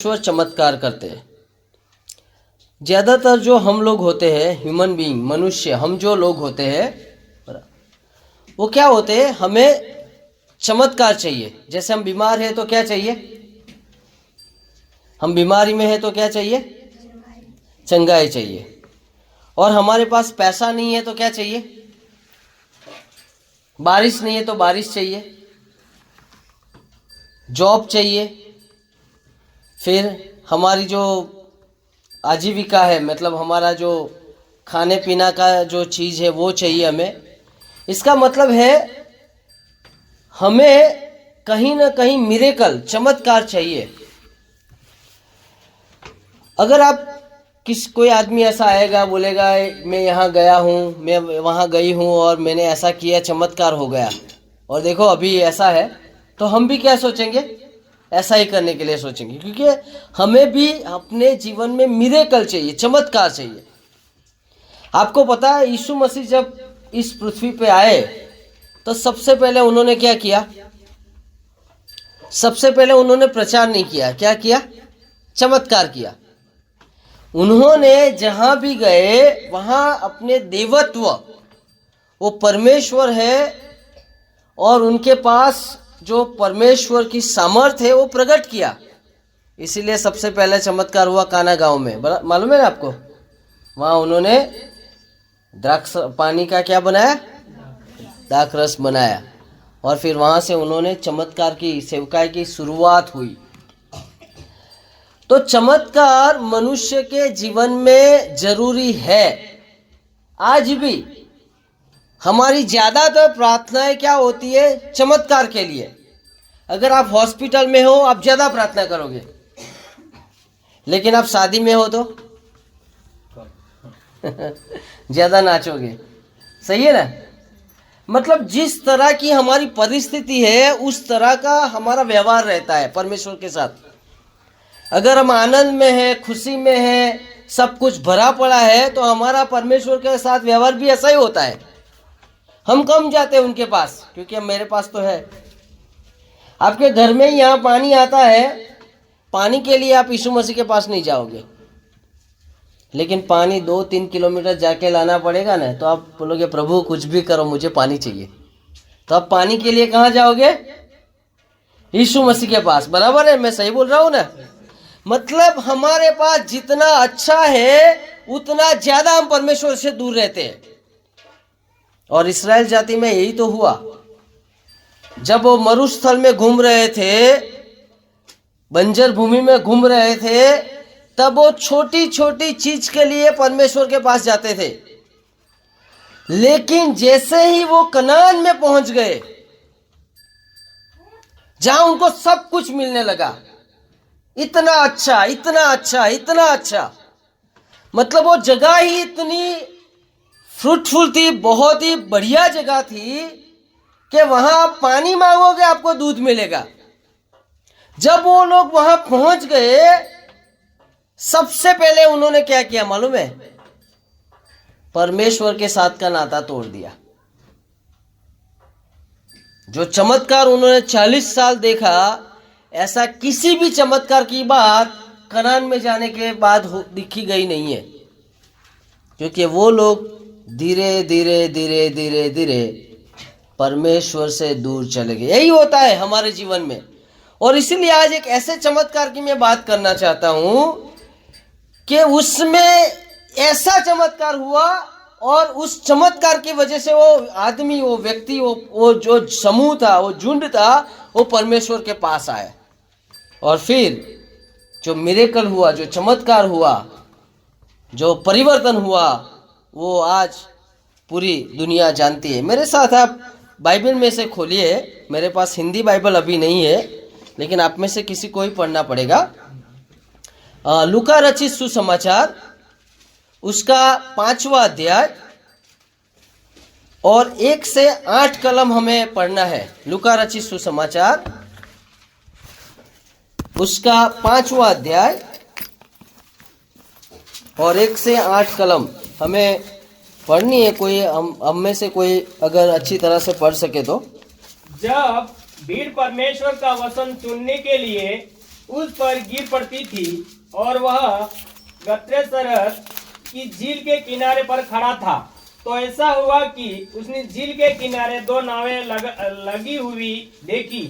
ईश्वर चमत्कार करते हैं। ज़्यादातर जो हम लोग होते हैं, ह्यूमन बीइंग, मनुष्य, हम जो लोग होते हैं वो क्या होते हैं, हमें चमत्कार चाहिए। जैसे हम बीमार हैं तो क्या चाहिए, हम बीमारी में हैं तो क्या चाहिए, चंगाई चाहिए। और हमारे पास पैसा नहीं है तो क्या चाहिए, बारिश नहीं है तो बारिश चाहिए, जॉब चाहिए। फिर हमारी जो आजीविका है, मतलब हमारा जो खाने पीना का जो चीज़ है वो चाहिए हमें। इसका मतलब है हमें कहीं ना कहीं मिरेकल, चमत्कार चाहिए। अगर आप कोई आदमी ऐसा आएगा, बोलेगा मैं यहाँ गया हूँ, मैं वहाँ गई हूँ और मैंने ऐसा किया, चमत्कार हो गया और देखो अभी ऐसा है, तो हम भी क्या सोचेंगे, ऐसा ही करने के लिए सोचेंगे, क्योंकि हमें भी अपने जीवन में मिरेकल चाहिए, चमत्कार चाहिए। आपको पता है यीशु मसीह जब इस पृथ्वी पे आए तो सबसे पहले उन्होंने क्या किया, सबसे पहले उन्होंने प्रचार नहीं किया, क्या किया, चमत्कार किया। उन्होंने जहां भी गए वहां अपने देवत्व, वो परमेश्वर है और उनके पास जो परमेश्वर की सामर्थ है वो प्रकट किया। इसीलिए सबसे पहले चमत्कार हुआ काना गांव में, मालूम है ना आपको। वहां उन्होंने द्राक्ष पानी का क्या बनाया, दाखरस बनाया, और फिर वहां से उन्होंने चमत्कार की सेवकाई की शुरुआत हुई। तो चमत्कार मनुष्य के जीवन में जरूरी है। आज भी हमारी ज़्यादातर प्रार्थनाएं क्या होती है, चमत्कार के लिए। अगर आप हॉस्पिटल में हो आप ज़्यादा प्रार्थना करोगे, लेकिन आप शादी में हो तो ज़्यादा नाचोगे, सही है ना। मतलब जिस तरह की हमारी परिस्थिति है उस तरह का हमारा व्यवहार रहता है परमेश्वर के साथ। अगर हम आनंद में है, खुशी में है, सब कुछ भरा पड़ा है, तो हमारा परमेश्वर के साथ व्यवहार भी ऐसा ही होता है। हम कम जाते हैं उनके पास, क्योंकि अब मेरे पास तो है। आपके घर में ही यहाँ पानी आता है, पानी के लिए आप यीशु मसीह के पास नहीं जाओगे, लेकिन पानी 2-3 किलोमीटर जाके लाना पड़ेगा ना, तो आप बोलोगे प्रभु कुछ भी करो मुझे पानी चाहिए। तो आप पानी के लिए कहाँ जाओगे, यीशु मसीह के पास। बराबर है, मैं सही बोल रहा हूँ ना। मतलब हमारे पास जितना अच्छा है उतना ज्यादा हम परमेश्वर से दूर रहते हैं। और इस्राएल जाति में यही तो हुआ। जब वो मरुस्थल में घूम रहे थे, बंजर भूमि में घूम रहे थे, तब वो छोटी छोटी चीज के लिए परमेश्वर के पास जाते थे। लेकिन जैसे ही वो कनान में पहुंच गए, जहां उनको सब कुछ मिलने लगा, इतना अच्छा, इतना अच्छा, इतना अच्छा, मतलब वो जगह ही इतनी फ्रूटफुल थी, बहुत ही बढ़िया जगह थी कि वहां आप पानी मांगोगे आपको दूध मिलेगा। जब वो लोग वहां पहुंच गए, सबसे पहले उन्होंने क्या किया मालूम है, परमेश्वर के साथ का नाता तोड़ दिया। जो चमत्कार उन्होंने 40 साल देखा, ऐसा किसी भी चमत्कार की बात कनान में जाने के बाद दिखी गई नहीं है, क्योंकि वो लोग धीरे धीरे धीरे धीरे धीरे परमेश्वर से दूर चले गए। यही होता है हमारे जीवन में। और इसीलिए आज एक ऐसे चमत्कार की मैं बात करना चाहता हूं कि उसमें ऐसा चमत्कार हुआ और उस चमत्कार की वजह से वो आदमी, वो व्यक्ति, वो जो समूह था, वो झुंड था, वो परमेश्वर के पास आया। और फिर जो मिरेकल हुआ, जो चमत्कार हुआ, जो परिवर्तन हुआ, वो आज पूरी दुनिया जानती है। मेरे साथ आप बाइबल में से खोलिए। मेरे पास हिंदी बाइबल अभी नहीं है, लेकिन आप में से किसी को ही पढ़ना पड़ेगा। लूका रचित सुसमाचार, उसका 5वां अध्याय और 1 से 8 कलम हमें पढ़ना है। लूका रचित सुसमाचार, उसका 5वां अध्याय और 1 से 8 कलम हमें पढ़नी है। कोई हम में से कोई अगर अच्छी तरह से पढ़ सके तो। जब भीड़ परमेश्वर का वचन सुनने के लिए उस पर गिर पड़ती थी और वह गत्रेसरत की झील के किनारे पर खड़ा था। तो ऐसा हुआ कि उसने झील के किनारे दो नावें लगी हुई देखी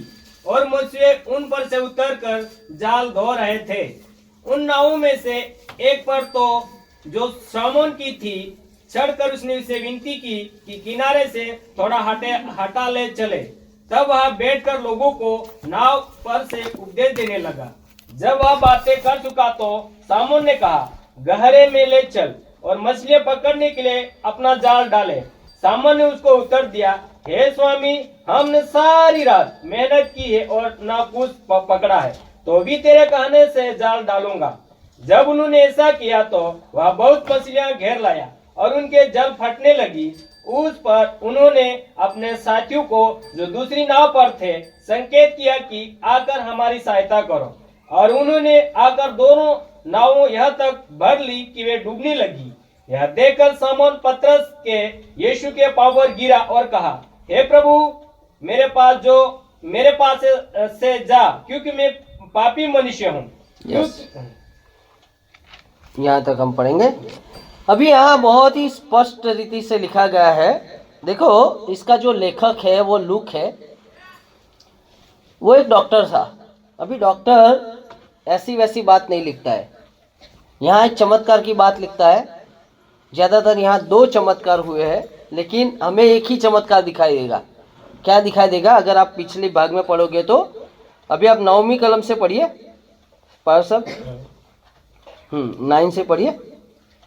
और मछुए उन पर से उतरकर जाल धो रहे थे। उन नावों में से एक पर तो जो सामोन की थी चढ़कर उसने उसे विनती की कि किनारे से थोड़ा हटा ले चले। तब वह बैठकर लोगों को नाव पर से उपदेश देने लगा। जब वह बातें कर चुका तो सामोन ने कहा, गहरे में ले चल और मछलियां पकड़ने के लिए अपना जाल डाले। सामोन ने उसको उत्तर दिया, हे स्वामी, हमने सारी रात मेहनत की है और ना कुछ पकड़ा है, तो भी तेरे कहने से जाल डालूंगा। जब उन्होंने ऐसा किया तो वह बहुत मछलियां घेर लाया और उनके जाल फटने लगी। उस पर उन्होंने अपने साथियों को जो दूसरी नाव पर थे संकेत किया कि आकर हमारी सहायता करो, और उन्होंने आकर दोनों नावों यह तक भर ली कि वे डूबने लगी। यह देखकर समौन पतरस के यीशु के पांव पर गिरा और कहा, हे प्रभु, मेरे पास से जा, क्योंकि मैं पापी मनुष्य हूँ। यहाँ तक हम पढ़ेंगे। अभी यहाँ बहुत ही स्पष्ट रीति से लिखा गया है। देखो, इसका जो लेखक है वो लूक है, वो एक डॉक्टर था। अभी डॉक्टर ऐसी वैसी बात नहीं लिखता है, यहाँ एक चमत्कार की बात लिखता है। ज़्यादातर यहाँ 2 चमत्कार हुए हैं, लेकिन हमें एक ही चमत्कार दिखाई देगा। क्या दिखाई देगा? अगर आप पिछले भाग में पढ़ोगे तो अभी आप 9वीं कलम से पढ़िए, पार सब 9 से पढ़िए।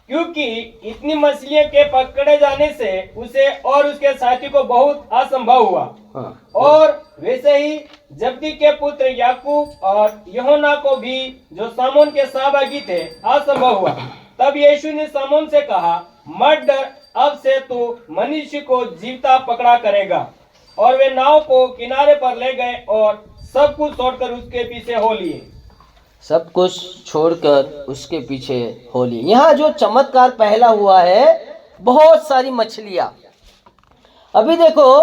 क्योंकि इतनी मछलियों के पकड़े जाने से उसे और उसके साथी को बहुत असंभव हुआ। हाँ। और वैसे ही जब्दी के पुत्र याकूब और यूहन्ना को भी, जो सामोन के सहभागी थे, असंभव हुआ। तब यीशु ने सामोन से कहा, मत डर, अब से तू मनुष्य को जीवता पकड़ा करेगा। और वे नाव को किनारे पर ले गए और सब कुछ छोड़कर उसके पीछे हो लिए। सब कुछ छोड़कर उसके पीछे हो लिए। यहाँ जो चमत्कार पहला हुआ है, बहुत सारी मछलियां। अभी देखो,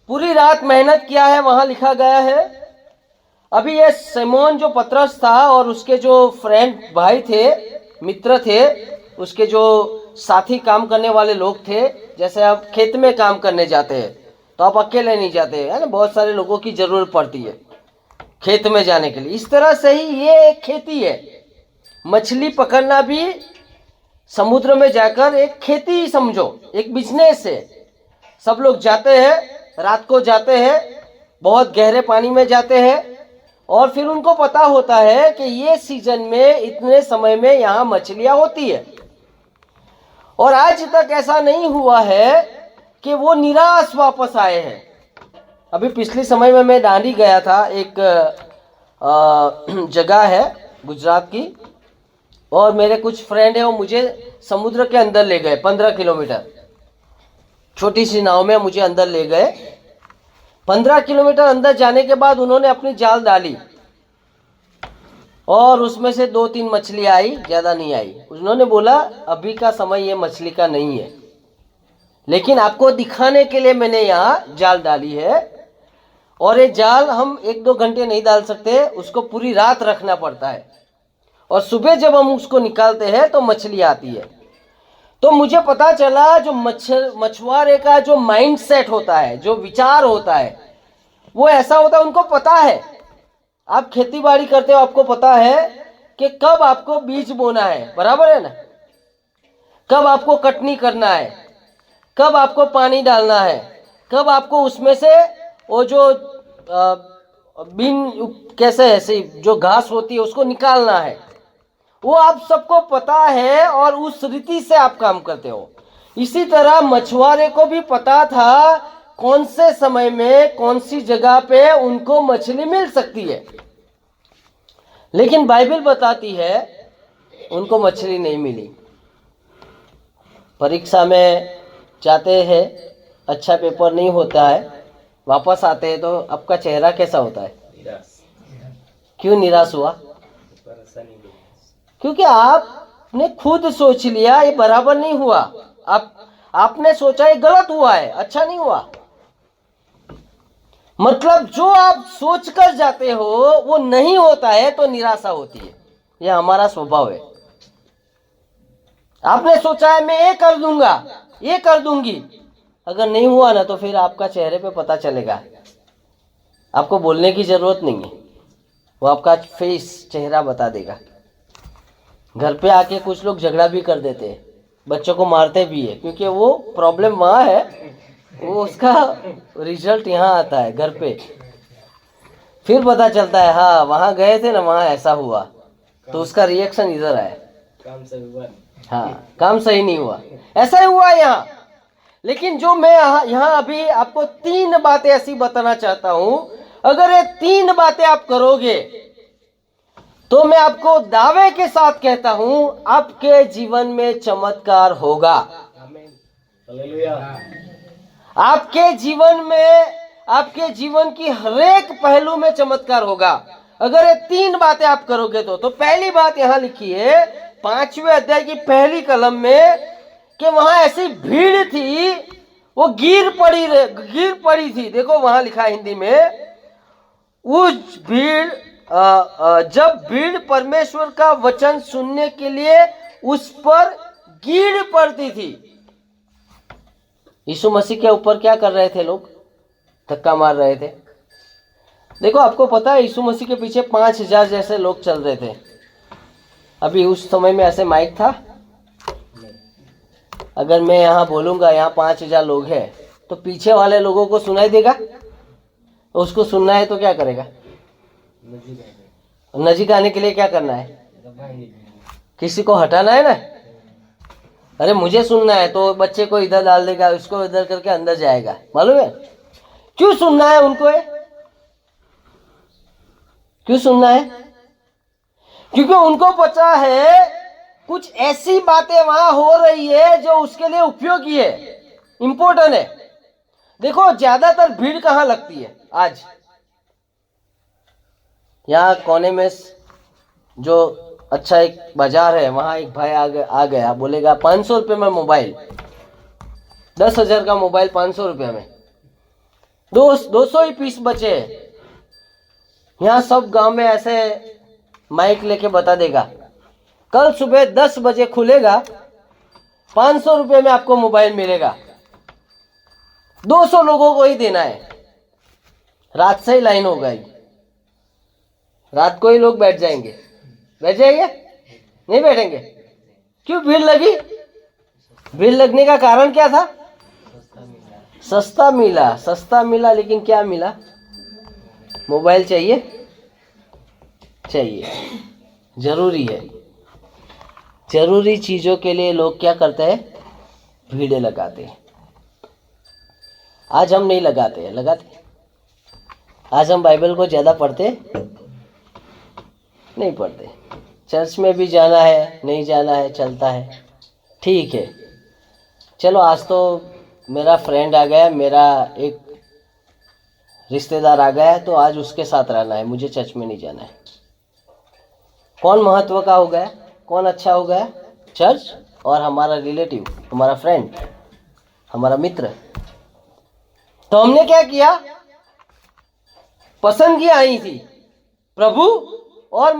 पूरी रात मेहनत किया है, वहां लिखा गया है। अभी ये सिमोन जो पतरस था और उसके जो फ्रेंड भाई थे, मित्र थे, उसके जो साथी काम करने वाले लोग थे, जैसे आप खेत में काम करने जाते हैं तो आप अकेले नहीं जाते है ना, बहुत सारे लोगों की जरूरत पड़ती है खेत में जाने के लिए। इस तरह से ही ये एक खेती है। मछली पकड़ना भी समुद्र में जाकर एक खेती समझो, एक बिजनेस है। सब लोग जाते हैं, रात को जाते हैं, बहुत गहरे पानी में जाते हैं, और फिर उनको पता होता है कि ये सीजन में इतने समय में यहाँ मछलियाँ होती है। और आज तक ऐसा नहीं हुआ है कि वो निराश वापस आए हैं। अभी पिछले समय में मैं दांडी गया था, एक जगह है गुजरात की, और मेरे कुछ फ्रेंड हैं, वो मुझे समुद्र के अंदर ले गए। 15 किलोमीटर छोटी सी नाव में मुझे अंदर ले गए। 15 किलोमीटर अंदर जाने के बाद उन्होंने अपनी जाल डाली और उसमें से 2-3 मछली आई, ज़्यादा नहीं आई। उन्होंने बोला, अभी का समय ये मछली का नहीं है, लेकिन आपको दिखाने के लिए मैंने यहाँ जाल डाली है। और ये जाल हम 1-2 घंटे नहीं डाल सकते, उसको पूरी रात रखना पड़ता है, और सुबह जब हम उसको निकालते हैं तो मछली आती है। तो मुझे पता चला जो मछुआरे का जो माइंड सेट होता है, जो विचार होता है, वो ऐसा होता है। उनको पता है, आप खेती बाड़ी करते हो, आपको पता है कि कब आपको बीज बोना है, बराबर है ना, कब आपको कटनी करना है, कब आपको पानी डालना है, कब आपको उसमें से वो जो बिन कैसे ऐसे जो घास होती है उसको निकालना है, वो आप सबको पता है, और उस रीति से आप काम करते हो। इसी तरह मछुआरे को भी पता था कौन से समय में कौन सी जगह पे उनको मछली मिल सकती है, लेकिन बाइबल बताती है उनको मछली नहीं मिली। परीक्षा में जाते हैं, अच्छा पेपर नहीं होता है, वापस आते हैं तो आपका चेहरा कैसा होता है? क्यों निराश हुआ? क्योंकि आपने खुद सोच लिया ये बराबर नहीं हुआ। आपने सोचा ये गलत हुआ है, अच्छा नहीं हुआ। मतलब जो आप सोच कर जाते हो वो नहीं होता है तो निराशा होती है। यह हमारा स्वभाव है। आपने सोचा है मैं ये कर दूंगा, ये कर दूंगी, अगर नहीं हुआ ना तो फिर आपका चेहरे पे पता चलेगा। आपको बोलने की जरूरत नहीं है, वो आपका फेस, चेहरा बता देगा। घर पे आके कुछ लोग झगड़ा भी कर देते हैं, बच्चों को मारते भी है, क्योंकि वो प्रॉब्लम वहाँ है, वो उसका रिजल्ट यहाँ आता है घर पे। फिर पता चलता है हाँ वहाँ गए थे ना, वहाँ ऐसा हुआ, तो उसका रिएक्शन इधर आया। काम से हुआ। हाँ, काम सही नहीं हुआ, ऐसा ही हुआ यहाँ। लेकिन जो मैं यहाँ अभी आपको 3 बातें ऐसी बताना चाहता हूं, अगर ये 3 बातें आप करोगे तो मैं आपको दावे के साथ कहता हूं आपके जीवन में चमत्कार होगा। आमीन। हालेलुया। आपके जीवन में, आपके जीवन की हर एक पहलू में चमत्कार होगा अगर ये 3 बातें आप करोगे तो पहली बात यहां लिखी है 5वें अध्याय की पहली कलम में कि वहां ऐसी भीड़ थी, वो गिर पड़ी थी। देखो वहां लिखा है हिंदी में, उस भीड़ जब भीड़ परमेश्वर का वचन सुनने के लिए उस पर गिर पड़ती थी। यीशु मसीह के ऊपर क्या कर रहे थे लोग? धक्का मार रहे थे। देखो आपको पता है यीशु मसीह के पीछे 5000 जैसे लोग चल रहे थे। अभी उस समय में ऐसे माइक था? अगर मैं यहाँ बोलूंगा यहाँ 5000 लोग हैं तो पीछे वाले लोगों को सुनाई देगा? तो उसको सुनना है तो क्या करेगा? नजीक आने के लिए क्या करना है? किसी को हटाना है ना। अरे मुझे सुनना है तो बच्चे को इधर डाल देगा, उसको इधर करके अंदर जाएगा। मालूम है क्यों सुनना है उनको? क्यों सुनना है? क्योंकि उनको पता है कुछ ऐसी बातें वहां हो रही है जो उसके लिए उपयोगी है, इंपॉर्टेंट है। देखो ज्यादातर भीड़ कहां लगती है आज? यहाँ कोने में जो अच्छा एक बाजार है, वहां एक भाई आ गया, बोलेगा 500 रुपये में मोबाइल, 10,000 का मोबाइल 500 रुपये में, 200 ही पीस बचे। यहाँ सब गांव में ऐसे माइक लेके बता देगा कल सुबह 10 बजे खुलेगा, 500 रुपये में आपको मोबाइल मिलेगा, 200 लोगों को ही देना है। रात से ही लाइन हो गई, रात को ही लोग बैठ जाएंगे। बैठ जाएंगे? नहीं बैठेंगे। क्यों? भीड़ लगी। भीड़ लगने का कारण क्या था? सस्ता मिला। सस्ता मिला, लेकिन क्या मिला? मोबाइल चाहिए, चाहिए, जरूरी है। जरूरी चीजों के लिए लोग क्या करते हैं? भीड़ें लगाते हैं। आज हम नहीं लगाते हैं, लगाते? आज हम बाइबल को ज्यादा पढ़ते नहीं पढ़ते। चर्च में भी जाना है, नहीं जाना है, चलता है, ठीक है। चलो आज तो मेरा फ्रेंड आ गया, मेरा एक रिश्तेदार आ गया है, तो आज उसके साथ रहना है, मुझे चर्च में नहीं जाना है। कौन महत्व का हो गया? कौन अच्छा हो गया? चर्च और हमारा रिलेटिव, हमारा फ्रेंड, हमारा मित्र। तो हमने क्या किया? पसंद की आई थी प्रभु और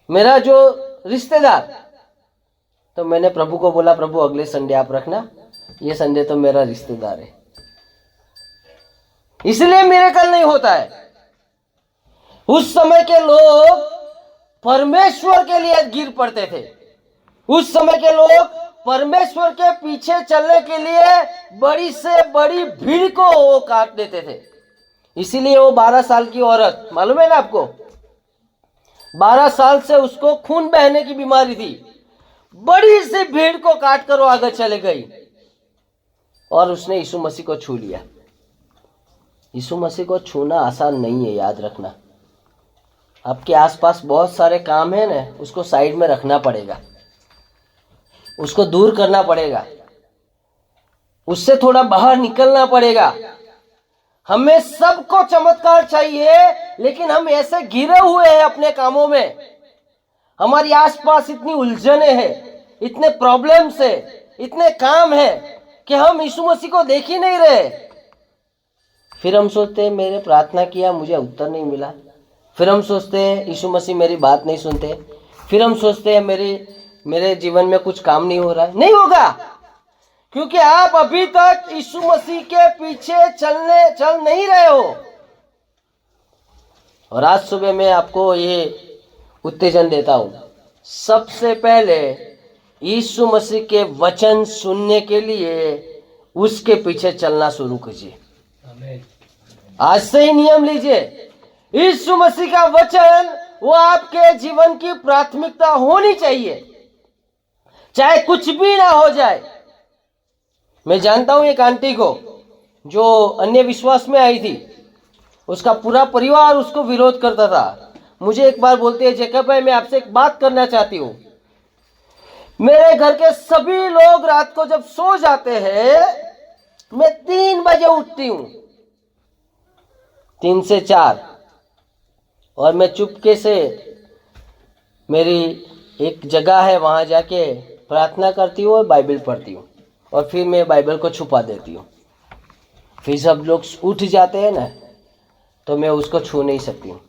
मेरा जो रिश्तेदार। तो मैंने प्रभु को बोला, प्रभु अगले संडे आप रखना, ये संडे तो मेरा रिश्तेदार है। इसलिए मिरेकल नहीं होता है। उस समय के लोग परमेश्वर के लिए गिर पड़ते थे। उस समय के लोग परमेश्वर के पीछे चलने के लिए बड़ी से बड़ी भीड़ को वो काट देते थे। इसीलिए वो 12 साल की औरत, मालूम है ना आपको, 12 साल से उसको खून बहने की बीमारी थी, बड़ी सी भीड़ को काट कर वो आगे चले गई और उसने यीशु मसीह को छू लिया। यीशु मसीह को छूना आसान नहीं है, याद रखना। आपके आसपास बहुत सारे काम है ना, उसको साइड में रखना पड़ेगा, उसको दूर करना पड़ेगा, उससे थोड़ा बाहर निकलना पड़ेगा। हमें सबको चमत्कार चाहिए, लेकिन हम ऐसे घिरे हुए हैं अपने कामों में, हमारी आसपास इतनी उलझने हैं, इतने प्रॉब्लम्स है, इतने काम है कि हम यीशु मसीह को देख ही नहीं रहे। फिर हम सोचते हैं मेरे प्रार्थना किया मुझे उत्तर नहीं मिला, फिर हम सोचते हैं यीशु मसीह मेरी बात नहीं सुनते, फिर हम सोचते हैं मेरे जीवन में कुछ काम नहीं हो रहा है। नहीं होगा, क्योंकि आप अभी तक यीशु मसीह के पीछे चल नहीं रहे हो। और आज सुबह मैं आपको ये उत्तेजन देता हूं, सबसे पहले यीशु मसीह के वचन सुनने के लिए उसके पीछे चलना शुरू कीजिए। आज से ही नियम लीजिए, यीशु मसीह का वचन वो आपके जीवन की प्राथमिकता होनी चाहिए, चाहे कुछ भी ना हो जाए। मैं जानता हूं एक आंटी को जो अन्य विश्वास में आई थी, उसका पूरा परिवार उसको विरोध करता था। मुझे एक बार बोलते हैं, जैकब भाई मैं आपसे एक बात करना चाहती हूँ। मेरे घर के सभी लोग रात को जब सो जाते हैं, मैं 3 बजे उठती हूँ, 3 से 4, और मैं चुपके से मेरी एक जगह है वहां जाके प्रार्थना करती हूँ और बाइबल पढ़ती हूँ, और फिर मैं बाइबल को छुपा देती हूँ। फिर सब लोग उठ जाते हैं ना, तो मैं उसको छू नहीं सकती हूँ।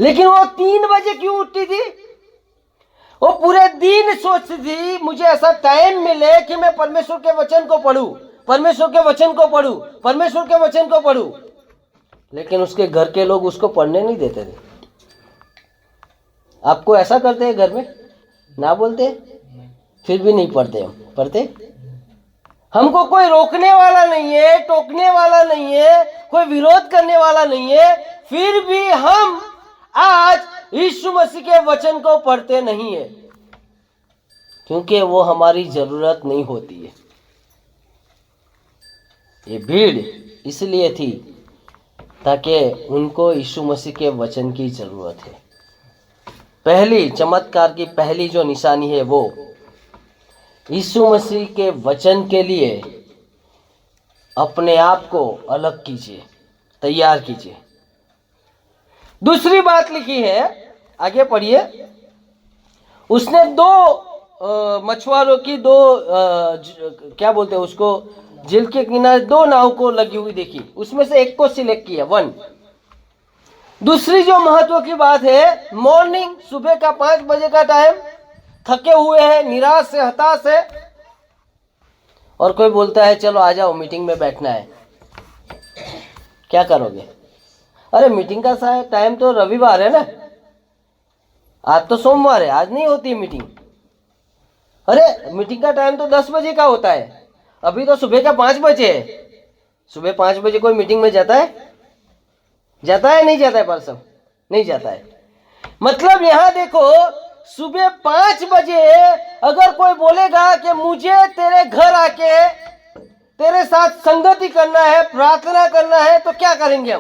लेकिन वो 3 बजे क्यों उठती थी? वो पूरे दिन सोचती थी मुझे ऐसा टाइम मिले कि मैं परमेश्वर के वचन को पढूं, परमेश्वर के वचन को पढूं, परमेश्वर के वचन को पढूं। लेकिन उसके घर के लोग उसको पढ़ने नहीं देते थे। आपको ऐसा करते हैं घर में? ना बोलते? फिर भी नहीं पढ़ते, हम पढ़ते। हमको कोई रोकने वाला नहीं है, टोकने वाला नहीं है, कोई विरोध करने वाला नहीं है, फिर भी हम आज यीशु मसीह के वचन को पढ़ते नहीं है, क्योंकि वो हमारी जरूरत नहीं होती है। ये भीड़ इसलिए थी ताकि उनको यीशु मसीह के वचन की जरूरत है। पहली चमत्कार की पहली जो निशानी है वो यीशु मसीह के वचन के लिए अपने आप को अलग कीजिए, तैयार कीजिए। दूसरी बात लिखी है, आगे पढ़िए। उसने 2 मछुआरों की क्या बोलते हैं उसको, झील के किनारे 2 नाव को लगी हुई देखी, उसमें से एक को सिलेक्ट किया, 1। दूसरी जो महत्व की बात है, मॉर्निंग, सुबह का 5 बजे का टाइम, थके हुए हैं, निराश है, हताश है, और कोई बोलता है चलो आ जाओ मीटिंग में बैठना है। क्या करोगे? अरे मीटिंग का टाइम तो रविवार है ना, आज तो सोमवार है, आज नहीं होती मीटिंग। अरे मीटिंग का टाइम तो 10 बजे का होता है, अभी तो सुबह का 5 बजे है। सुबह 5 बजे कोई मीटिंग में जाता है? जाता है नहीं जाता है? परसों नहीं जाता है। मतलब यहां देखो, सुबह 5 बजे अगर कोई बोलेगा कि मुझे तेरे घर आके तेरे साथ संगति करना है, प्रार्थना करना है, तो क्या करेंगे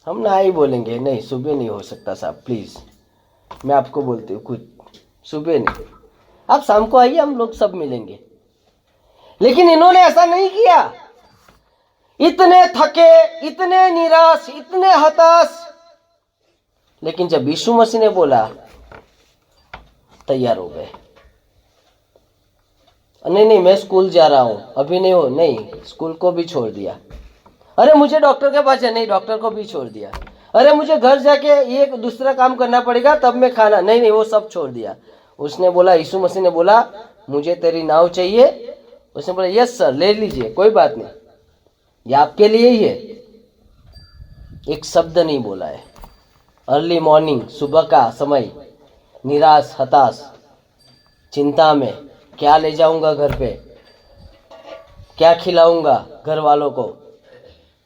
हम ना ही बोलेंगे नहीं सुबह नहीं हो सकता साहब, प्लीज मैं आपको बोलती हूँ, कुछ सुबह नहीं, आप शाम को आइए, हम लोग सब मिलेंगे। लेकिन इन्होंने ऐसा नहीं किया। इतने थके, इतने निराश, इतने हताश, लेकिन जब यीशु मसीह ने बोला तैयार हो गए। नहीं मैं स्कूल जा रहा हूं, अभी नहीं हो, नहीं, स्कूल को भी छोड़ दिया। अरे मुझे डॉक्टर के पास नहीं, डॉक्टर को भी छोड़ दिया। अरे मुझे घर जाके ये दूसरा काम करना पड़ेगा तब मैं खाना, नहीं वो सब छोड़ दिया। उसने बोला, यीशु मसीह ने बोला मुझे तेरी नाव चाहिए। उसने बोला यस सर, ले लीजिए, कोई बात नहीं, ये आपके लिए ही है। एक शब्द नहीं बोला है। अर्ली मॉर्निंग, सुबह का समय, निराश, हताश, चिंता में, क्या ले जाऊंगा घर पे, क्या खिलाऊंगा घर वालों को।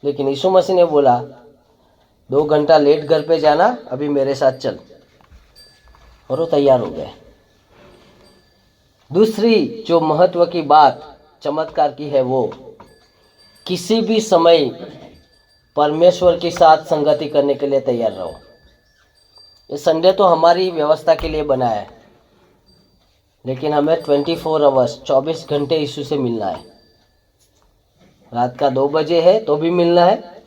लेकिन यीशु मसीह ने बोला 2 घंटा लेट घर पे जाना, अभी मेरे साथ चल, और वो तैयार हो गए। दूसरी जो महत्व की बात चमत्कार की है वो किसी भी समय परमेश्वर के साथ संगति करने के लिए तैयार रहो। ये संडे तो हमारी व्यवस्था के लिए बना है, लेकिन हमें 24 आवर्स 24 घंटे यीशु से मिलना है। रात का 2 बजे है तो भी मिलना है,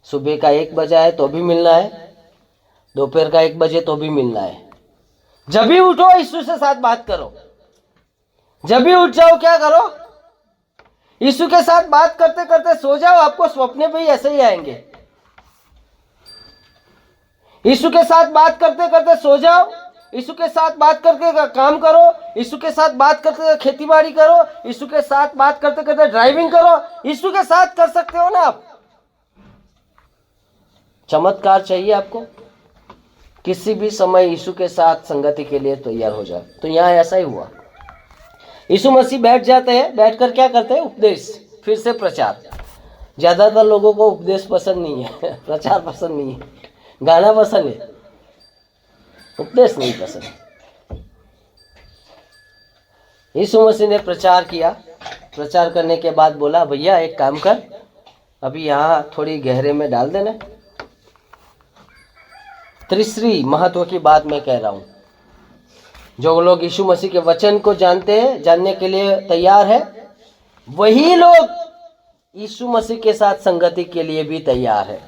सुबह का 1 बजा है तो भी मिलना है, दोपहर का 1 बजे तो भी मिलना है। जब भी उठो यीशु से साथ बात करो, जब भी उठ जाओ क्या करो, यीशु के साथ बात करते करते सो जाओ, आपको स्वप्न भी ऐसे ही आएंगे। यीशु के साथ बात करते करते सो जाओ, यीशु के साथ बात करके काम करो, यीशु के साथ बात करते खेती बाड़ी करो, यीशु के साथ बात करते करते ड्राइविंग करो, यीशु के साथ कर सकते हो ना आप। चमत्कार चाहिए आपको, किसी भी समय यीशु के साथ संगति के लिए तैयार हो जाओ। तो यहाँ ऐसा ही हुआ, यीशु मसीह बैठ जाते हैं, बैठकर क्या करते हैं? उपदेश, फिर से प्रचार। ज्यादातर लोगों को उपदेश पसंद नहीं है, प्रचार पसंद नहीं है, गाना पसंद है, उपदेश नहीं पसंद। यीशु मसीह ने प्रचार किया, प्रचार करने के बाद बोला, भैया एक काम कर, अभी यहाँ थोड़ी गहरे में डाल देना। तीसरी महत्व की बात मैं कह रहा हूं, जो लोग यीशु मसीह के वचन को जानते हैं, जानने के लिए तैयार है, वही लोग यीशु मसीह के साथ संगति के लिए भी तैयार है,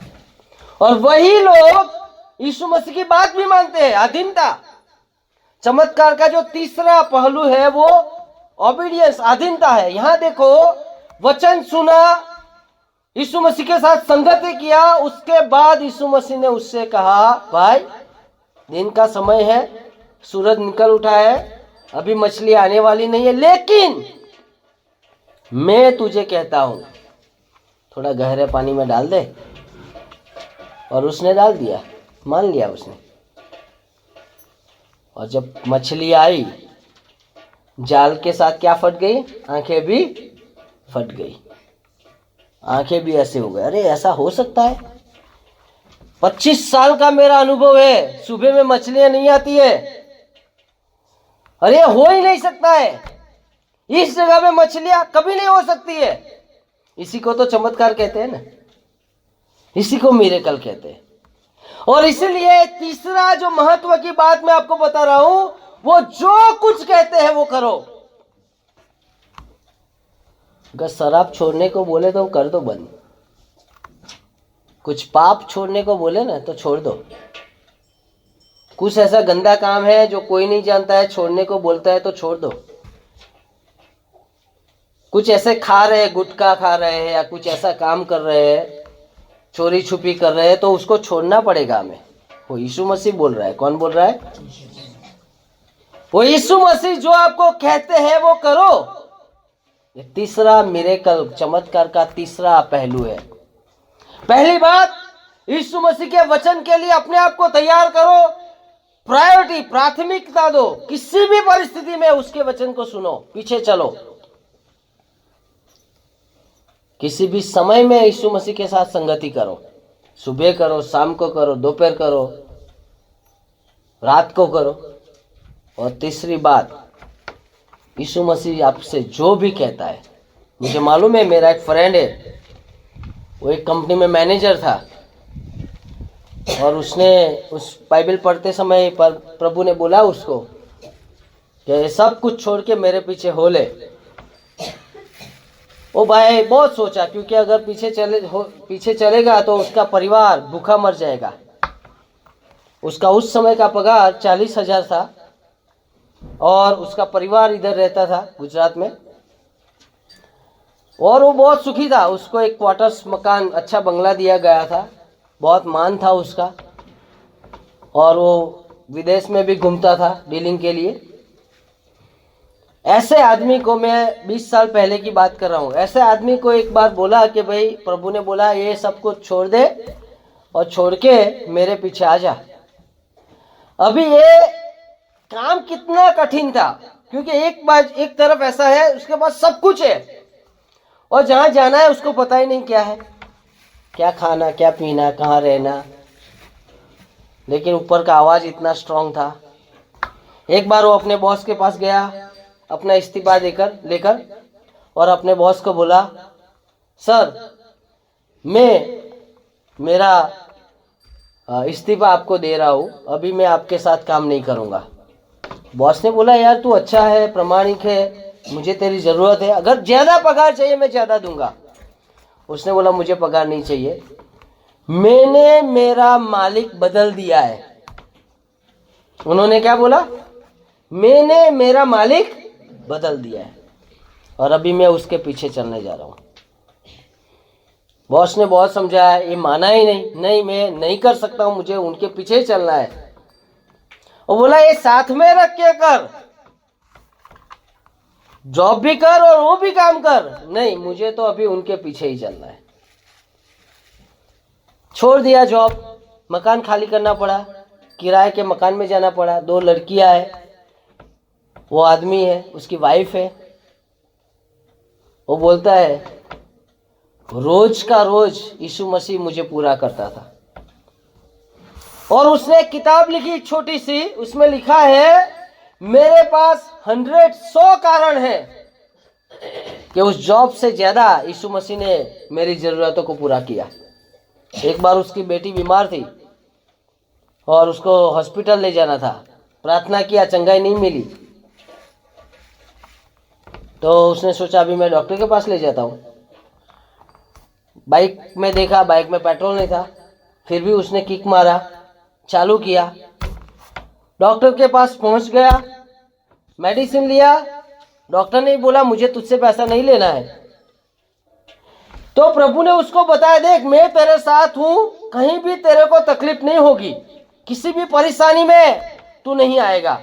और वही लोग यीशु मसीह की बात भी मानते हैं। अधीनता, चमत्कार का जो तीसरा पहलू है वो ओबीडियंस, अधीनता है। यहां देखो, वचन सुना, यीशु मसीह के साथ संगति किया, उसके बाद यीशु मसीह ने उससे कहा, भाई दिन का समय है, सूरज निकल उठा है, अभी मछली आने वाली नहीं है, लेकिन मैं तुझे कहता हूं थोड़ा गहरे पानी में डाल दे। और उसने डाल दिया, मान लिया उसने। और जब मछली आई, जाल के साथ क्या फट गई? आंखें भी फट गई, आंखें भी ऐसे हो गए। अरे ऐसा हो सकता है? 25 साल का मेरा अनुभव है, सुबह में मछलियां नहीं आती है। अरे हो ही नहीं सकता है, इस जगह में मछलियां कभी नहीं हो सकती है। इसी को तो चमत्कार कहते हैं ना, इसी को मिरेकल कहते हैं। और इसलिए तीसरा जो महत्व की बात मैं आपको बता रहा हूं, वो जो कुछ कहते हैं वो करो। अगर शराब छोड़ने को बोले तो कर दो बंद, कुछ पाप छोड़ने को बोले ना तो छोड़ दो। कुछ ऐसा गंदा काम है जो कोई नहीं जानता है, छोड़ने को बोलता है तो छोड़ दो। कुछ ऐसे खा रहे हैं, गुटखा खा रहे हैं, या कुछ ऐसा काम कर रहे हैं, चोरी छुपी कर रहे हैं, तो उसको छोड़ना पड़ेगा हमें। वो यीशु मसीह बोल रहा है। कौन बोल रहा है? वो यीशु मसीह जो आपको कहते हैं वो करो। ये तीसरा मिरेकल, चमत्कार का तीसरा पहलू है। पहली बात, यीशु मसीह के वचन के लिए अपने आप को तैयार करो, प्रायोरिटी, प्राथमिकता दो। किसी भी परिस्थिति में उसके वचन को सुनो, पीछे चलो। किसी भी समय में यीशु मसीह के साथ संगति करो, सुबह करो, शाम को करो, दोपहर करो, रात को करो। और तीसरी बात, यीशु मसीह आपसे जो भी कहता है, मुझे मालूम है, मेरा एक फ्रेंड है, वो एक कंपनी में मैनेजर था, और उसने उस बाइबल पढ़ते समय पर प्रभु ने बोला उसको कि सब कुछ छोड़ के मेरे पीछे हो ले। ओ भाई बहुत सोचा, क्योंकि अगर पीछे चलेगा तो उसका परिवार भूखा मर जाएगा। उसका उस समय का पगार 40,000 था, और उसका परिवार इधर रहता था गुजरात में, और वो बहुत सुखी था। उसको एक क्वार्टर्स मकान, अच्छा बंगला दिया गया था, बहुत मान था उसका, और वो विदेश में भी घूमता था डीलिंग के लिए। ऐसे आदमी को, मैं 20 साल पहले की बात कर रहा हूँ, ऐसे आदमी को एक बार बोला कि भाई प्रभु ने बोला ये सब कुछ छोड़ दे और छोड़ के मेरे पीछे आ जा। अभी ये काम कितना कठिन था, क्योंकि एक तरफ ऐसा है, उसके पास सब कुछ है, और जहां जाना है उसको पता ही नहीं क्या है, क्या खाना, क्या पीना, कहाँ रहना। लेकिन ऊपर का आवाज इतना स्ट्रांग था। एक बार वो अपने बॉस के पास गया, अपना इस्तीफा लेकर, और अपने बॉस को बोला, सर मैं मेरा इस्तीफा आपको दे रहा हूँ, अभी मैं आपके साथ काम नहीं करूँगा। बॉस ने बोला, यार तू अच्छा है, प्रामाणिक है, मुझे तेरी ज़रूरत है, अगर ज़्यादा पगार चाहिए मैं ज़्यादा दूंगा। उसने बोला, मुझे पगार नहीं चाहिए, मैंने मेरा मालिक बदल दिया है। उन्होंने क्या बोला? मैंने मेरा मालिक बदल दिया है। और अभी मैं उसके पीछे चलने जा रहा हूँ। बॉस ने बहुत समझाया, ये माना ही नहीं, नहीं मैं नहीं कर सकता हूँ, मुझे उनके पीछे ही चलना है। और बोला ये साथ में रख के कर, जॉब भी कर और वो भी काम कर। नहीं, मुझे तो अभी उनके पीछे ही चलना है। छोड़ दिया जॉब, मकान खाली करना पड़ा, किराए के मकान में जाना पड़ा। 2 लड़कियां है, वो आदमी है, उसकी वाइफ है। वो बोलता है रोज का रोज यीशु मसीह मुझे पूरा करता था। और उसने एक किताब लिखी छोटी सी, उसमें लिखा है मेरे पास 100 कारण है कि उस जॉब से ज्यादा यीशु मसीह ने मेरी जरूरतों को पूरा किया। एक बार उसकी बेटी बीमार थी और उसको हॉस्पिटल ले जाना था, प्रार्थना किया, चंगाई नहीं मिली, तो उसने सोचा अभी मैं डॉक्टर के पास ले जाता हूँ। बाइक में देखा, बाइक में पेट्रोल नहीं था, फिर भी उसने किक मारा, चालू किया, डॉक्टर के पास पहुंच गया, मेडिसिन लिया। डॉक्टर ने बोला मुझे तुझसे पैसा नहीं लेना है। तो प्रभु ने उसको बताया देख मैं तेरे साथ हूं, कहीं भी तेरे को तकलीफ नहीं होगी, किसी भी परेशानी में तू नहीं आएगा।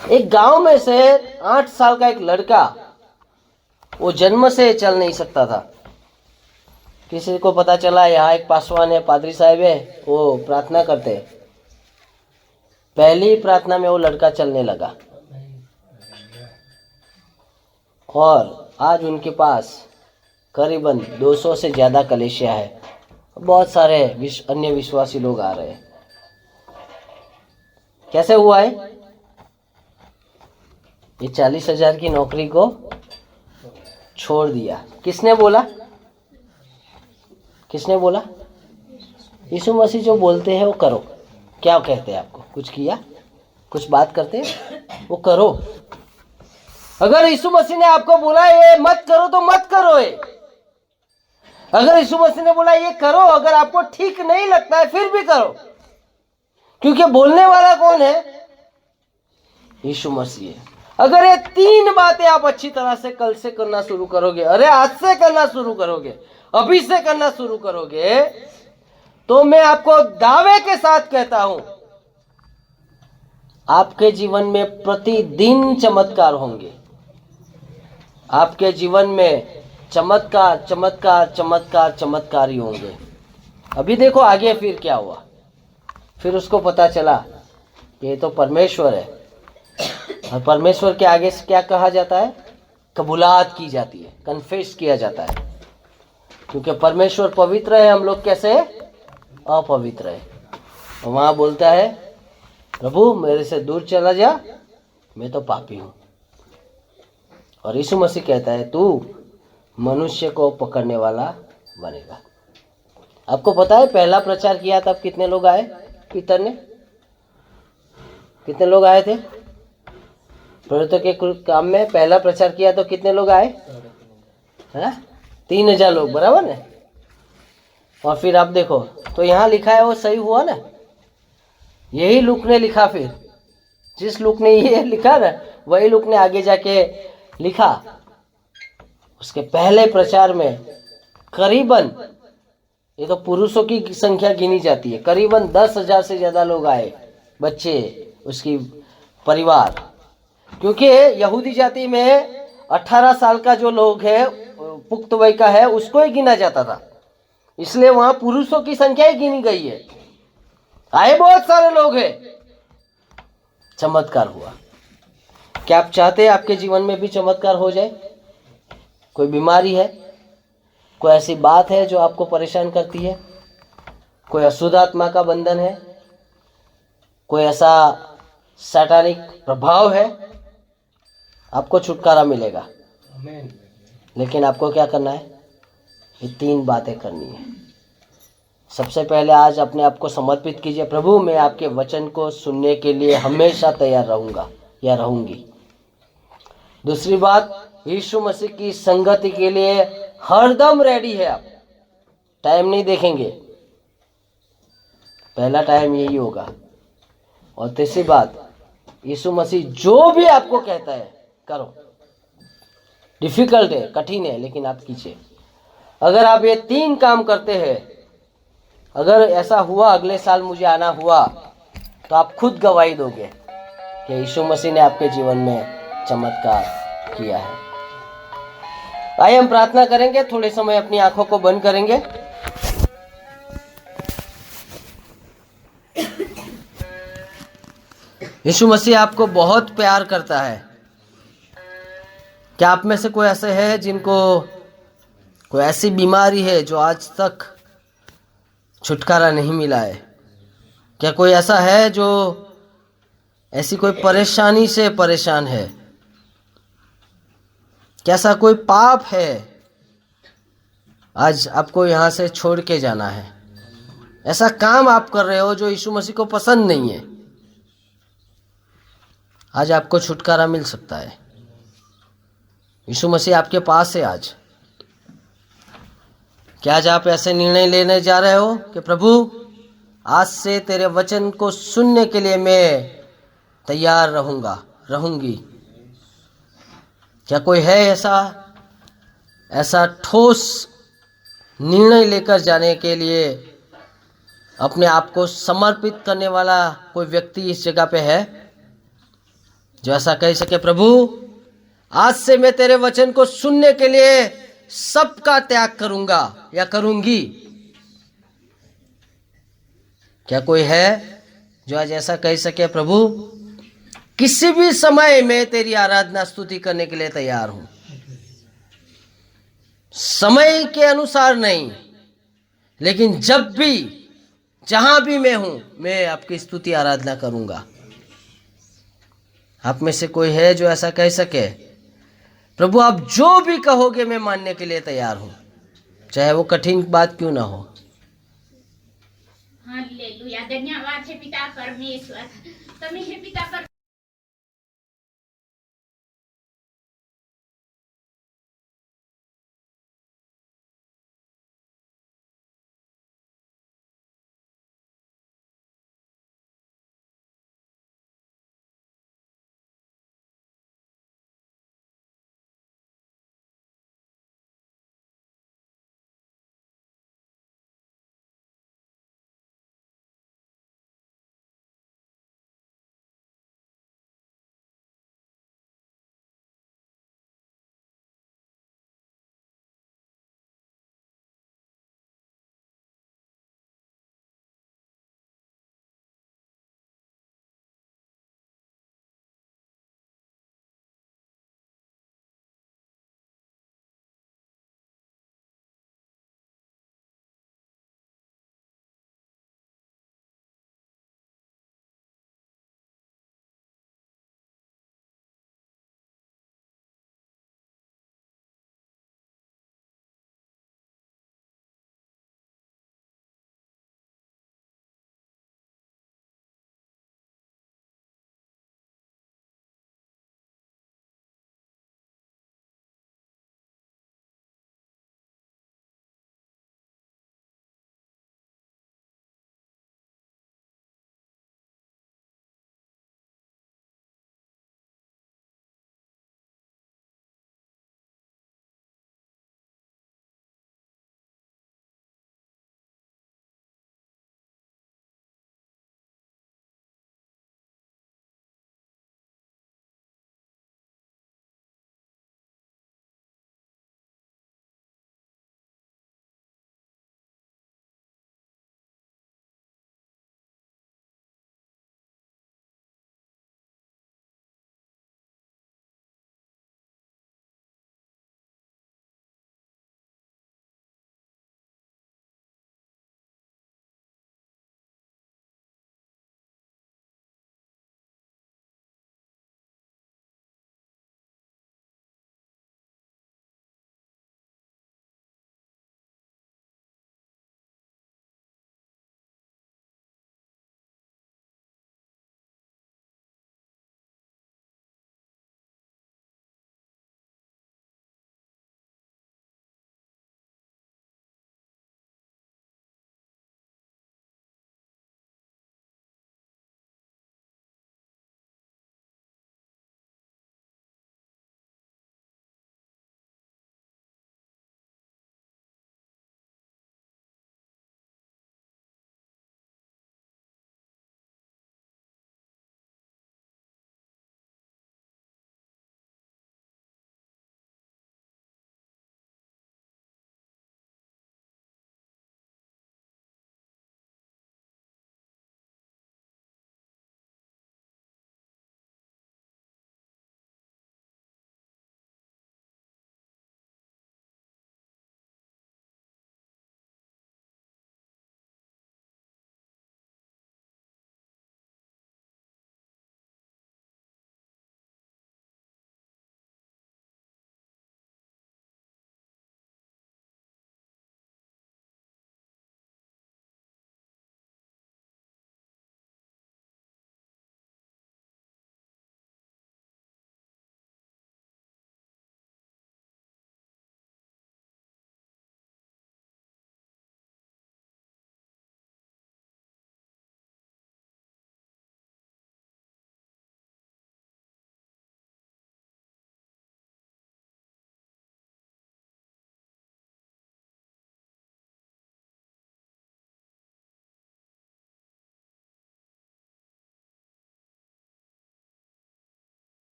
एक गांव में से 8 साल का एक लड़का, वो जन्म से चल नहीं सकता था। किसी को पता चला यहाँ एक पासवान है, पादरी साहब है, वो प्रार्थना करते हैं। पहली प्रार्थना में वो लड़का चलने लगा और आज उनके पास करीबन 200 से ज़्यादा कलेशिया है। बहुत सारे अन्य विश्वासी लोग आ रहे हैं। कैसे हुआ है? ये 40,000 की नौकरी को छोड़ दिया। किसने बोला? किसने बोला? यीशु मसीह जो बोलते हैं वो करो। क्या कहते हैं आपको? कुछ किया, कुछ बात करते हैं, वो करो। अगर यीशु मसीह ने आपको बोला ये मत करो तो मत करो। अगर यीशु मसीह ने बोला ये करो, अगर आपको ठीक नहीं लगता है फिर भी करो, क्योंकि बोलने वाला कौन है? यीशु मसीह है। अगर ये 3 बातें आप अच्छी तरह से कल से करना शुरू करोगे, अरे आज से करना शुरू करोगे, अभी से करना शुरू करोगे, तो मैं आपको दावे के साथ कहता हूं आपके जीवन में प्रतिदिन चमत्कार होंगे। आपके जीवन में चमत्कार चमत्कार चमत्कार चमत्कार ही होंगे। अभी देखो आगे फिर क्या हुआ। फिर उसको पता चला ये तो परमेश्वर है, और परमेश्वर के आगे से क्या कहा जाता है? कबूलात की जाती है, कन्फेस किया जाता है, क्योंकि परमेश्वर पवित्र है, हम लोग कैसे अपवित्र है। और वहां बोलता है प्रभु मेरे से दूर चला जा, मैं तो पापी हूं। और यीशु मसीह कहता है तू मनुष्य को पकड़ने वाला बनेगा। आपको पता है पहला प्रचार किया तब कितने लोग आए? पीटर ने कितने लोग आए थे? प्रेरितों के काम में पहला प्रचार किया तो कितने लोग आए? 3,000 लोग, बराबर ना? और फिर आप देखो तो यहाँ लिखा है वो सही हुआ ना? यही लूक ने लिखा। फिर जिस लूक ने ये लिखा ना, वही लूक ने आगे जाके लिखा। उसके पहले प्रचार में करीबन, ये तो पुरुषों की संख्या गिनी जाती है, करीबन 10,000 से ज्यादा लोग आए, बच्चे, उसकी परिवार। क्योंकि यहूदी जाति में 18 साल का जो लोग है, पुख्त वय का है, उसको ही गिना जाता था, इसलिए वहां पुरुषों की संख्या ही गिनी गई है। आए बहुत सारे लोग हैं, चमत्कार हुआ। क्या आप चाहते हैं आपके जीवन में भी चमत्कार हो जाए? कोई बीमारी है, कोई ऐसी बात है जो आपको परेशान करती है, कोई अशुद्ध आत्मा का बंधन है, कोई ऐसा सैटानिक प्रभाव है, आपको छुटकारा मिलेगा। लेकिन आपको क्या करना है? ये 3 बातें करनी है। सबसे पहले आज अपने आप को समर्पित कीजिए, प्रभु मैं आपके वचन को सुनने के लिए हमेशा तैयार रहूंगा या रहूंगी। दूसरी बात, यीशु मसीह की संगति के लिए हरदम रेडी है आप, टाइम नहीं देखेंगे, पहला टाइम यही होगा। और तीसरी बात, यीशु मसीह जो भी आपको कहता है करो, डिफिकल्ट है, कठिन है, लेकिन आप कीजिए। अगर आप ये 3 काम करते हैं, अगर ऐसा हुआ अगले साल मुझे आना हुआ, तो आप खुद गवाही दोगे कि यीशु मसीह ने आपके जीवन में चमत्कार किया है। आइए हम प्रार्थना करेंगे, थोड़े समय अपनी आंखों को बंद करेंगे। यीशु मसीह आपको बहुत प्यार करता है। क्या आप में से कोई ऐसे है जिनको कोई ऐसी बीमारी है जो आज तक छुटकारा नहीं मिला है? क्या कोई ऐसा है जो ऐसी कोई परेशानी से परेशान है? क्या ऐसा कोई पाप है आज आपको यहाँ से छोड़ के जाना है? ऐसा काम आप कर रहे हो जो यीशु मसीह को पसंद नहीं है, आज आपको छुटकारा मिल सकता है। यीशु मसीह आपके पास है आज। क्या आज आप ऐसे निर्णय लेने जा रहे हो कि प्रभु आज से तेरे वचन को सुनने के लिए मैं तैयार रहूंगी? क्या कोई है ऐसा ठोस निर्णय लेकर जाने के लिए अपने आप को समर्पित करने वाला कोई व्यक्ति इस जगह पे है जो ऐसा कह सके, प्रभु आज से मैं तेरे वचन को सुनने के लिए सबका त्याग करूंगा या करूंगी? क्या कोई है जो आज ऐसा कह सके, प्रभु किसी भी समय मैं तेरी आराधना स्तुति करने के लिए तैयार हूं, समय के अनुसार नहीं, लेकिन जब भी जहां भी मैं हूं मैं आपकी स्तुति आराधना करूंगा? आप में से कोई है जो ऐसा कह सके, प्रभु आप जो भी कहोगे मैं मानने के लिए तैयार हूं, चाहे वो कठिन बात क्यों ना हो? हालेलुया, धन्यवाद है पिता परमेश्वर, तुम्हें है पिता